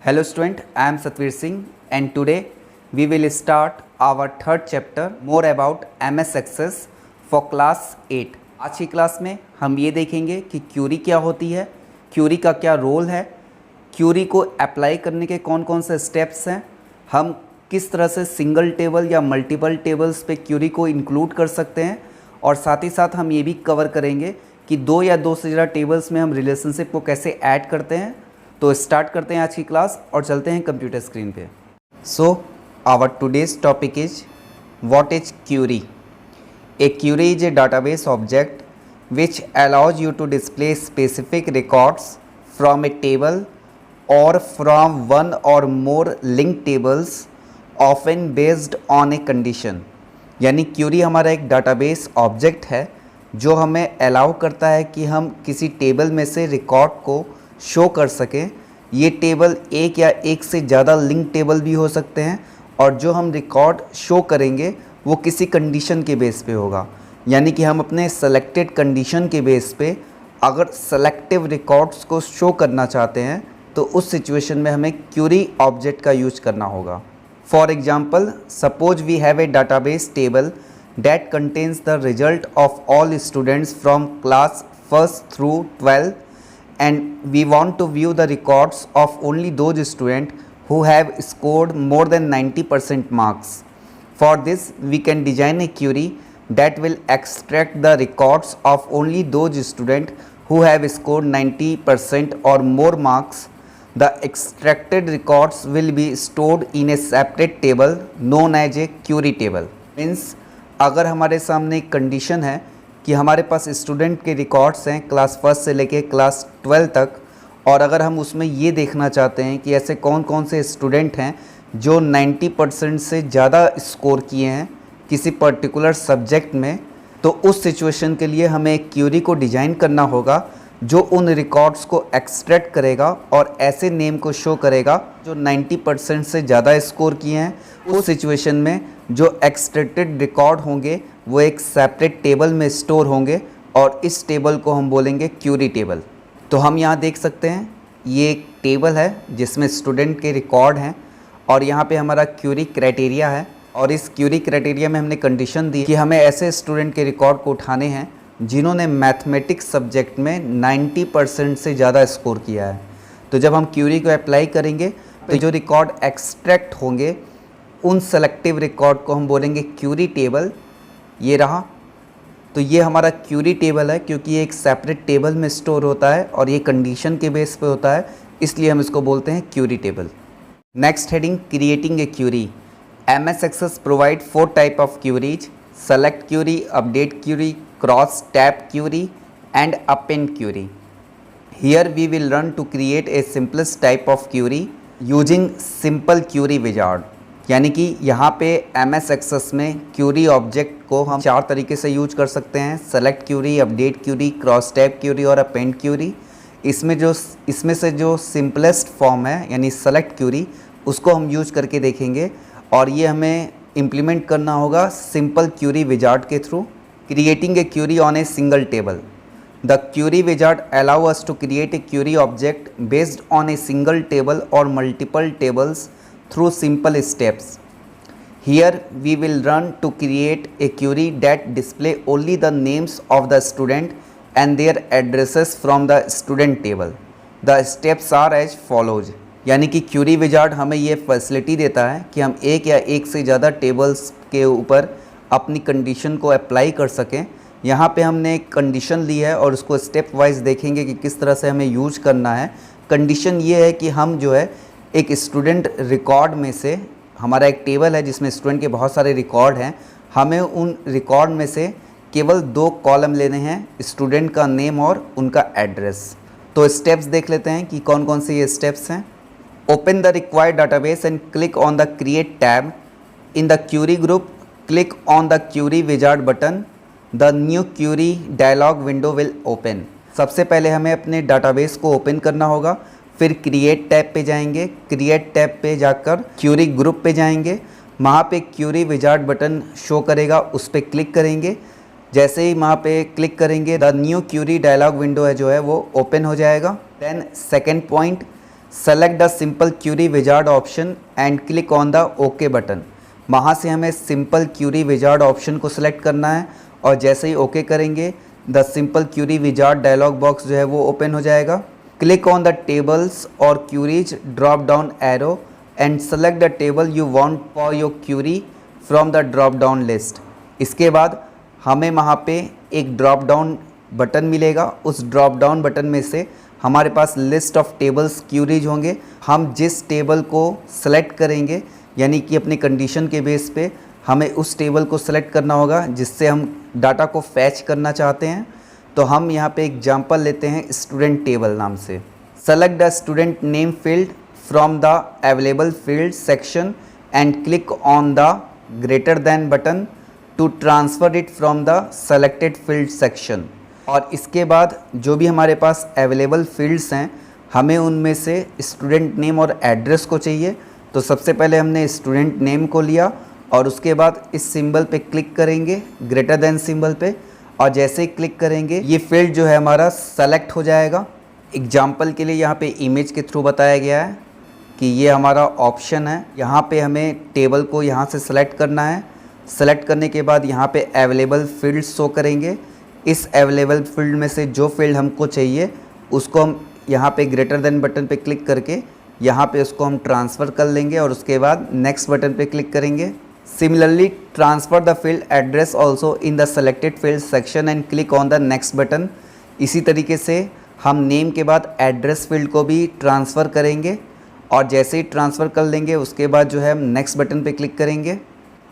Hello student, I am Satvir Singh and today we will start our third chapter more about MS Access for class 8। आज की class में हम ये देखेंगे कि क्यूरी क्या होती है, क्यूरी का क्या रोल है, क्यूरी को अप्लाई करने के कौन कौन से स्टेप्स हैं, हम किस तरह से सिंगल टेबल या मल्टीपल टेबल्स पे क्यूरी को इंक्लूड कर सकते हैं और साथ ही साथ हम ये भी कवर करेंगे कि दो या दो से ज़्यादा टेबल्स में हम रिलेशनशिप को कैसे ऐड करते हैं। तो स्टार्ट करते हैं आज की क्लास और चलते हैं कंप्यूटर स्क्रीन पे। So our today's topic is what is query. A query is a database object which allows you to display specific records from a table or from one or more linked tables often based on a condition। यानी Curie हमारा एक database object है जो हमें allow करता है कि हम किसी टेबल में से रिकॉर्ड को शो कर सकें। ये टेबल एक या एक से ज़्यादा लिंक टेबल भी हो सकते हैं और जो हम रिकॉर्ड शो करेंगे वो किसी कंडीशन के बेस पे होगा। यानी कि हम अपने सेलेक्टेड कंडीशन के बेस पे अगर सेलेक्टिव रिकॉर्ड्स को शो करना चाहते हैं तो उस सिचुएशन में हमें क्यूरी ऑब्जेक्ट का यूज करना होगा। For example, suppose we have a database table that contains the result of all students from class 1st through 12 and we want to view the records of only those students who have scored more than 90% marks. For this, we can design a query that will extract the records of only those students who have scored 90% or more marks. The extracted records will be stored in a separate table known as a query table. Means अगर हमारे सामने एक condition है कि हमारे पास student के records हैं class 1 से लेके क्लास 12 तक और अगर हम उसमें ये देखना चाहते हैं कि ऐसे कौन कौन से स्टूडेंट हैं जो 90% से ज़्यादा स्कोर किए हैं किसी पर्टिकुलर सब्जेक्ट में, तो उस सिचुएशन के लिए हमें एक क्यूरी को डिज़ाइन करना होगा जो उन रिकॉर्ड्स को एक्सट्रैक्ट करेगा और ऐसे नेम को शो करेगा जो 90% से ज़्यादा स्कोर किए हैं। उस सिचुएशन में जो एक्सट्रैक्टेड रिकॉर्ड होंगे वो एक सेपरेट टेबल में स्टोर होंगे और इस टेबल को हम बोलेंगे क्यूरी टेबल। तो हम यहाँ देख सकते हैं ये एक टेबल है जिसमें स्टूडेंट के रिकॉर्ड हैं और यहाँ पे हमारा क्यूरी क्राइटेरिया है और इस क्यूरी क्राइटेरिया में हमने कंडीशन दी कि हमें ऐसे स्टूडेंट के रिकॉर्ड को उठाने हैं जिन्होंने मैथमेटिक्स सब्जेक्ट में 90% से ज़्यादा स्कोर किया है। तो जब हम क्यूरी को अप्लाई करेंगे तो जो रिकॉर्ड एक्सट्रैक्ट होंगे उन सेलेक्टिव रिकॉर्ड को हम बोलेंगे क्यूरी टेबल। ये रहा, तो ये हमारा क्यूरी टेबल है क्योंकि ये एक सेपरेट टेबल में स्टोर होता है और ये कंडीशन के बेस पे होता है, इसलिए हम इसको बोलते हैं query table. Next heading, creating a query. MS Access provide 4 type of queries: select query, update query, cross tab query and append query. Here we will learn to create a simplest type of query using simple query wizard। यानी कि यहाँ पे MS Access में query object को हम 4 तरीके से यूज कर सकते हैं: select query, update query, cross tab query और अपेंड क्यूरी। इसमें से जो सिंपलेस्ट फॉर्म है यानी सेलेक्ट क्यूरी उसको हम यूज करके देखेंगे और ये हमें इम्प्लीमेंट करना होगा सिंपल क्यूरी विजार्ड के थ्रू। Creating a query on a single table. The query wizard allow us to create a query object based on a single table और multiple tables through simple steps. Here we will learn to create a query that display only the names of the student and their addresses from the student table. The steps are as follows। यानी कि Curie wizard हमें ये facility देता है कि हम एक या एक से ज़्यादा टेबल्स के ऊपर अपनी कंडीशन को अप्लाई कर सकें। यहाँ पे हमने एक कंडीशन ली है और उसको स्टेप वाइज देखेंगे कि किस तरह से हमें यूज करना है। कंडीशन ये है कि हम जो है एक स्टूडेंट रिकॉर्ड में से, हमारा एक टेबल है जिसमें स्टूडेंट के बहुत सारे रिकॉर्ड हैं, हमें उन रिकॉर्ड में से केवल 2 कॉलम लेने हैं, स्टूडेंट का नेम और उनका एड्रेस। तो स्टेप्स देख लेते हैं कि कौन कौन से ये स्टेप्स हैं। Open the required database and click on the create tab. In the query group click on the query wizard button. The new query dialog window will open. सबसे पहले हमें अपने डाटाबेस को ओपन करना होगा, फिर क्रिएट टैब पे जाएंगे, क्रिएट टैब पे जाकर क्यूरी ग्रुप पे जाएंगे, वहाँ पे क्यूरी विजार्ड बटन शो करेगा, उस पर क्लिक करेंगे। जैसे ही वहाँ पे क्लिक करेंगे the new query dialog window है जो है वो ओपन हो जाएगा। Then second point, select the simple query wizard option and click on the okay button. वहाँ से हमें सिंपल क्यूरी विजार्ड ऑप्शन को सिलेक्ट करना है और जैसे ही ओके करेंगे the simple query wizard dialog box जो है वो ओपन हो जाएगा। क्लिक ऑन द टेबल्स और queries drop down arrow and select the table you want for your query from the drop down list. इसके बाद हमें वहाँ पे एक ड्रॉप डाउन बटन मिलेगा, उस ड्रॉप डाउन बटन में से हमारे पास लिस्ट ऑफ टेबल्स क्यूरीज होंगे। हम जिस टेबल को सेलेक्ट करेंगे यानी कि अपनी कंडीशन के बेस पे हमें उस टेबल को सेलेक्ट करना होगा जिससे हम डाटा को फैच करना चाहते हैं। तो हम यहाँ पे एग्जांपल लेते हैं स्टूडेंट टेबल नाम से। Select the student name field from the available field section and click on the greater than button to transfer it from the selected field section. और इसके बाद जो भी हमारे पास अवेलेबल फील्ड्स हैं हमें उनमें से स्टूडेंट नेम और एड्रेस को चाहिए। तो सबसे पहले हमने स्टूडेंट नेम को लिया और उसके बाद इस सिंबल पे क्लिक करेंगे, ग्रेटर देन सिंबल पे, और जैसे ही क्लिक करेंगे ये फील्ड जो है हमारा सेलेक्ट हो जाएगा। एग्जाम्पल के लिए यहाँ पे इमेज के थ्रू बताया गया है कि ये हमारा ऑप्शन है। यहाँ पे हमें टेबल को यहाँ से सेलेक्ट करना है। सेलेक्ट करने के बाद यहाँ पे अवेलेबल फील्ड शो करेंगे। इस अवेलेबल फील्ड में से जो फील्ड हमको चाहिए उसको हम यहाँ पे ग्रेटर देन बटन पे क्लिक करके यहाँ पे उसको हम ट्रांसफ़र कर लेंगे और उसके बाद नेक्स्ट बटन पे क्लिक करेंगे। Similarly transfer the field address also in the selected field section and click on the next button. इसी तरीके से हम नेम के बाद एड्रेस फील्ड को भी ट्रांसफ़र करेंगे और जैसे ही ट्रांसफ़र कर लेंगे उसके बाद जो है हम नेक्स्ट बटन पे क्लिक करेंगे।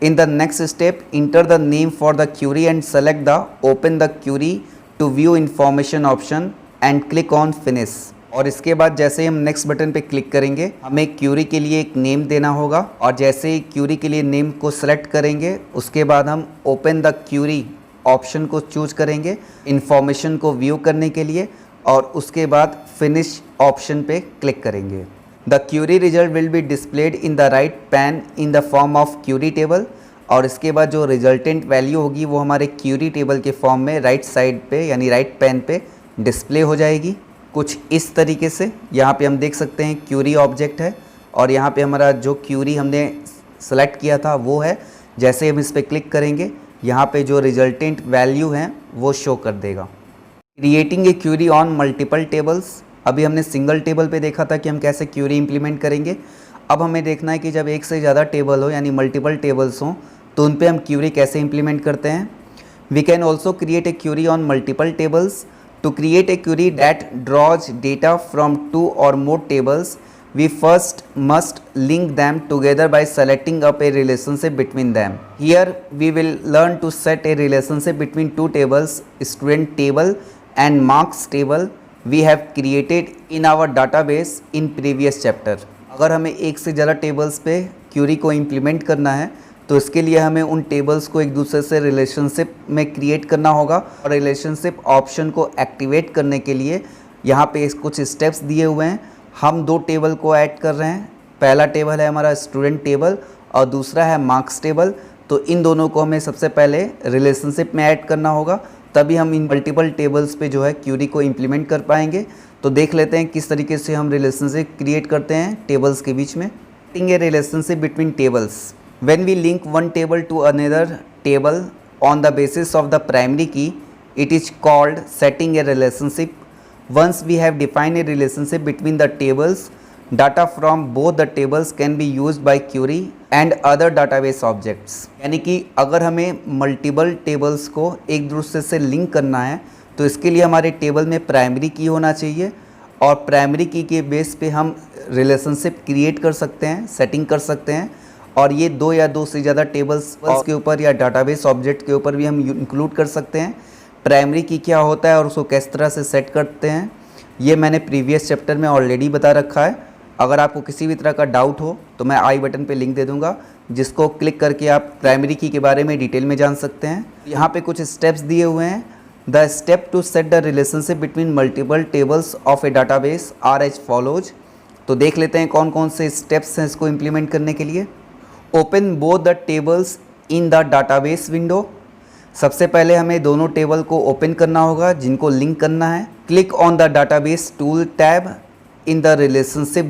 In the next step, enter the name for the query and select the open the query to view information option and click on finish। और इसके बाद जैसे ही हम नेक्स्ट बटन पे क्लिक करेंगे हमें क्यूरी के लिए एक नेम देना होगा और जैसे ही क्यूरी के लिए नेम को सेलेक्ट करेंगे उसके बाद हम ओपन द क्यूरी ऑप्शन को चूज करेंगे इन्फॉर्मेशन को व्यू करने के लिए और उसके बाद फिनिश ऑप्शन पे क्लिक करेंगे। The query result will be displayed in the right pane in the form of query table। और इसके बाद जो रिजल्टेंट वैल्यू होगी वो हमारे क्यूरी टेबल के फॉर्म में राइट साइड पे यानी राइट पैन पे डिस्प्ले हो जाएगी कुछ इस तरीके से। यहाँ पे हम देख सकते हैं क्यूरी ऑब्जेक्ट है और यहाँ पे हमारा जो क्यूरी हमने सेलेक्ट किया था वो है। जैसे हम इस पर क्लिक करेंगे यहाँ पे जो रिजल्टेंट वैल्यू हैं वो शो कर देगा। Creating a query on multiple tables. अभी हमने सिंगल टेबल पे देखा था कि हम कैसे क्यूरी इंप्लीमेंट करेंगे। अब हमें देखना है कि जब एक से ज़्यादा टेबल हो यानी मल्टीपल टेबल्स हों तो उन पे हम क्यूरी कैसे इंप्लीमेंट करते हैं। We can also create a query on multiple tables. To create a query that draws data from 2 और more tables we first must link them together by selecting up a relationship between them. Here we will learn to set a relationship between 2 tables, student table and marks table we have created in our database in previous chapter। अगर हमें एक से ज़्यादा tables पे Curie को implement करना है तो इसके लिए हमें उन टेबल्स को एक दूसरे से रिलेशनशिप में क्रिएट करना होगा और रिलेशनशिप ऑप्शन को एक्टिवेट करने के लिए यहाँ पे कुछ स्टेप्स दिए हुए हैं। हम 2 टेबल को ऐड कर रहे हैं। पहला टेबल है हमारा स्टूडेंट टेबल और दूसरा है मार्क्स टेबल। तो इन दोनों को हमें सबसे पहले रिलेशनशिप में ऐड करना होगा, तभी हम इन मल्टीपल टेबल्स पे जो है क्यूरी को इम्प्लीमेंट कर पाएंगे। तो देख लेते हैं किस तरीके से हम रिलेशनशिप क्रिएट करते हैं टेबल्स के बीच में। Setting a relationship between tables. When we link one table to another table on the basis of the primary key it is called setting a relationship. Once we have defined a relationship between the tables data from both the tables can be used by query and other database objects. यानी कि अगर हमें multiple tables को एक दूसरे से link करना है तो इसके लिए हमारे टेबल में प्राइमरी की होना चाहिए और प्राइमरी की के बेस पे हम रिलेशनशिप क्रिएट कर सकते हैं, सेटिंग कर सकते हैं और ये 2 या 2 से ज़्यादा टेबल्स के ऊपर या डाटाबेस ऑब्जेक्ट के ऊपर भी हम इंक्लूड कर सकते हैं। प्राइमरी की क्या होता है और उसको किस तरह से सेट करते हैं ये मैंने प्रीवियस चैप्टर में ऑलरेडी बता रखा है। अगर आपको किसी भी तरह का डाउट हो तो मैं आई बटन पे लिंक दे दूंगा जिसको क्लिक करके आप प्राइमरी की के बारे में डिटेल में जान सकते हैं। यहाँ पे कुछ स्टेप्स दिए हुए हैं। The step to set the relationship between multiple tables of a database are as follows. तो देख लेते हैं कौन कौन से स्टेप्स हैं इसको इम्प्लीमेंट करने के लिए। Open both the tables in the database window. सबसे पहले हमें दोनों टेबल को ओपन करना होगा जिनको लिंक करना है। Click on the database tool tab in the relationship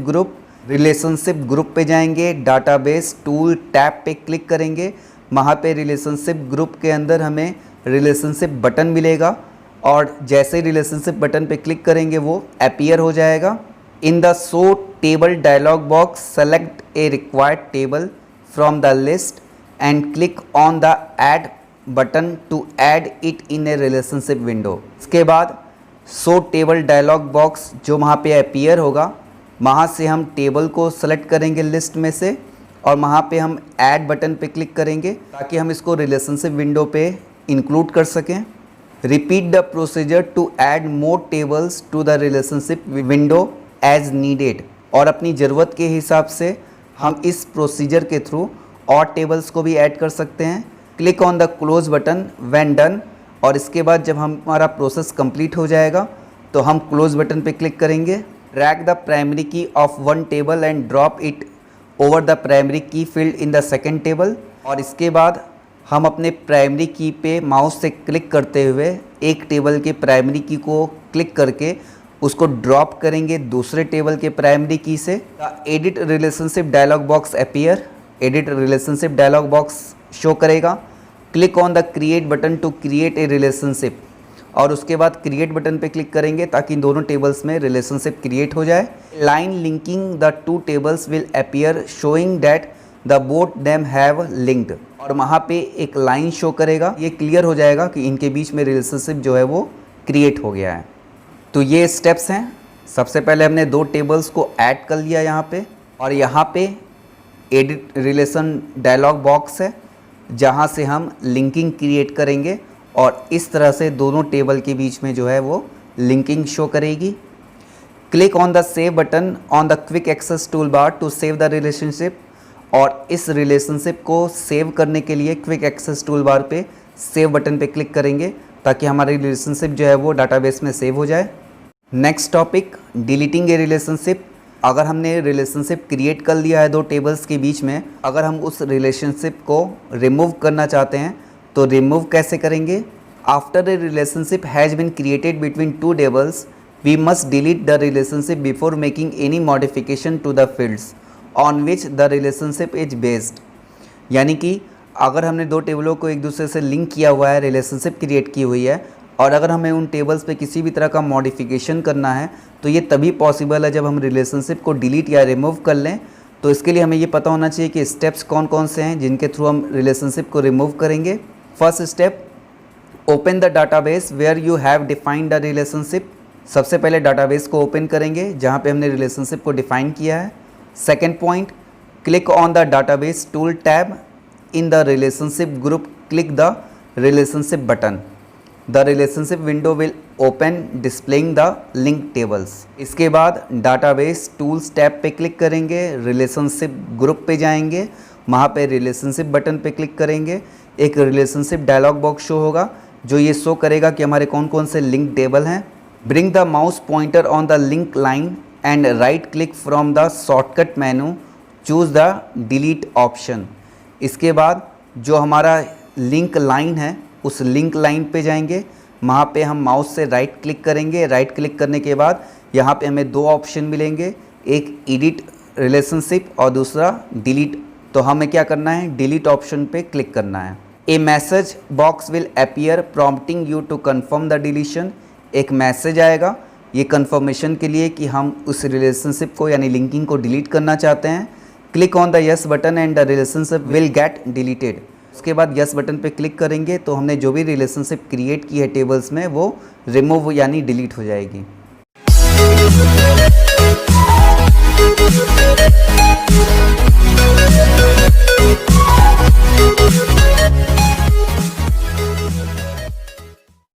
group पे जाएंगे, डाटाबेस टूल टैब पे क्लिक करेंगे। वहाँ पे रिलेशनशिप ग्रुप के अंदर हमें रिलेशनशिप बटन मिलेगा और जैसे ही रिलेशनशिप बटन पे क्लिक करेंगे वो अपीयर हो जाएगा। In the show table dialog box select a required table from the list and click on the add button to add it in a relationship window. इसके बाद शो टेबल डायलॉग बॉक्स जो वहाँ पे appear होगा, वहाँ से हम table को सेलेक्ट करेंगे लिस्ट में से और वहाँ पे हम ऐड बटन पे क्लिक करेंगे ताकि हम इसको रिलेशनशिप विंडो पे इंक्लूड कर सकें। Repeat the procedure to add more tables to the relationship window as needed. और अपनी ज़रूरत के हिसाब से हम इस प्रोसीजर के थ्रू और टेबल्स को भी ऐड कर सकते हैं। Click on the close button when done. और इसके बाद जब हमारा प्रोसेस कंप्लीट हो जाएगा तो हम क्लोज बटन पे क्लिक करेंगे। Drag the primary key of one table and drop it over the primary key field in the second table. और इसके बाद हम अपने प्राइमरी की पे माउस से क्लिक करते हुए एक टेबल के प्राइमरी की को क्लिक करके उसको ड्रॉप करेंगे दूसरे टेबल के प्राइमरी की से। The edit relationship dialog box appear. Edit relationship dialog box show करेगा। Click on the create button to create a relationship. और उसके बाद क्रिएट बटन पे क्लिक करेंगे ताकि इन दोनों टेबल्स में रिलेशनशिप क्रिएट हो जाए। Line linking the two tables will appear showing that the both them have linked. और वहाँ पे एक लाइन शो करेगा, ये क्लियर हो जाएगा कि इनके बीच में रिलेशनशिप जो है वो क्रिएट हो गया है। तो ये स्टेप्स हैं। सबसे पहले हमने दो टेबल्स को ऐड कर लिया यहाँ पे, और यहाँ पे एडिट रिलेशन डायलॉग बॉक्स है जहाँ से हम लिंकिंग क्रिएट करेंगे और इस तरह से दोनों टेबल के बीच में जो है वो लिंकिंग शो करेगी। Click on the save button on the quick access tool bar to save the relationship. और इस रिलेशनशिप को सेव करने के लिए क्विक एक्सेस टूल बार पे सेव बटन पे क्लिक करेंगे ताकि हमारी रिलेशनशिप जो है वो डाटाबेस में सेव हो जाए। नेक्स्ट टॉपिक, डिलीटिंग ए रिलेशनशिप। अगर हमने रिलेशनशिप क्रिएट कर लिया है दो टेबल्स के बीच में, अगर हम उस रिलेशनशिप को रिमूव करना चाहते हैं तो रिमूव कैसे करेंगे? After a relationship has been created between two tables we must delete the relationship before making any modification to the fields on which the relationship is based. यानी कि अगर हमने दो टेबलों को एक दूसरे से लिंक किया हुआ है, रिलेशनशिप क्रिएट की हुई है, और अगर हमें उन टेबल्स पे किसी भी तरह का मॉडिफिकेशन करना है तो ये तभी पॉसिबल है जब हम रिलेशनशिप को डिलीट या रिमूव कर लें। तो इसके लिए हमें ये पता होना चाहिए कि स्टेप्स कौन कौन से हैं जिनके थ्रू हम रिलेशनशिप को रिमूव करेंगे। First step, open the database where you have defined the relationship. सबसे पहले डाटाबेस को ओपन करेंगे जहाँ पे हमने रिलेशनशिप को डिफाइन किया है। Second point, click on the database tool tab in the relationship group, click the relationship button. The relationship window will open displaying the link tables. इसके बाद डाटाबेस टूल्स टैब पे क्लिक करेंगे, relationship group पे जाएंगे, वहाँ पे relationship button पे click करेंगे। एक रिलेशनशिप डायलॉग बॉक्स शो होगा जो ये शो करेगा कि हमारे कौन कौन से लिंक टेबल हैं। Bring the mouse pointer on the link line and right click from the shortcut menu, choose the delete option. इसके बाद जो हमारा लिंक लाइन है उस लिंक लाइन पे जाएंगे, वहाँ पे हम माउस से राइट क्लिक करेंगे। राइट क्लिक करने के बाद यहाँ पे हमें दो ऑप्शन मिलेंगे, एक एडिट रिलेशनशिप और दूसरा डिलीट। तो हमें क्या करना है, डिलीट ऑप्शन पे क्लिक करना है। A message box will appear prompting you to confirm the deletion. एक मैसेज आएगा ये कन्फर्मेशन के लिए कि हम उस रिलेशनशिप को यानी लिंकिंग को डिलीट करना चाहते हैं। Click on the yes button and the relationship will get deleted. उसके बाद यस बटन पे क्लिक करेंगे तो हमने जो भी रिलेशनशिप क्रिएट की है टेबल्स में वो रिमूव यानी डिलीट हो जाएगी।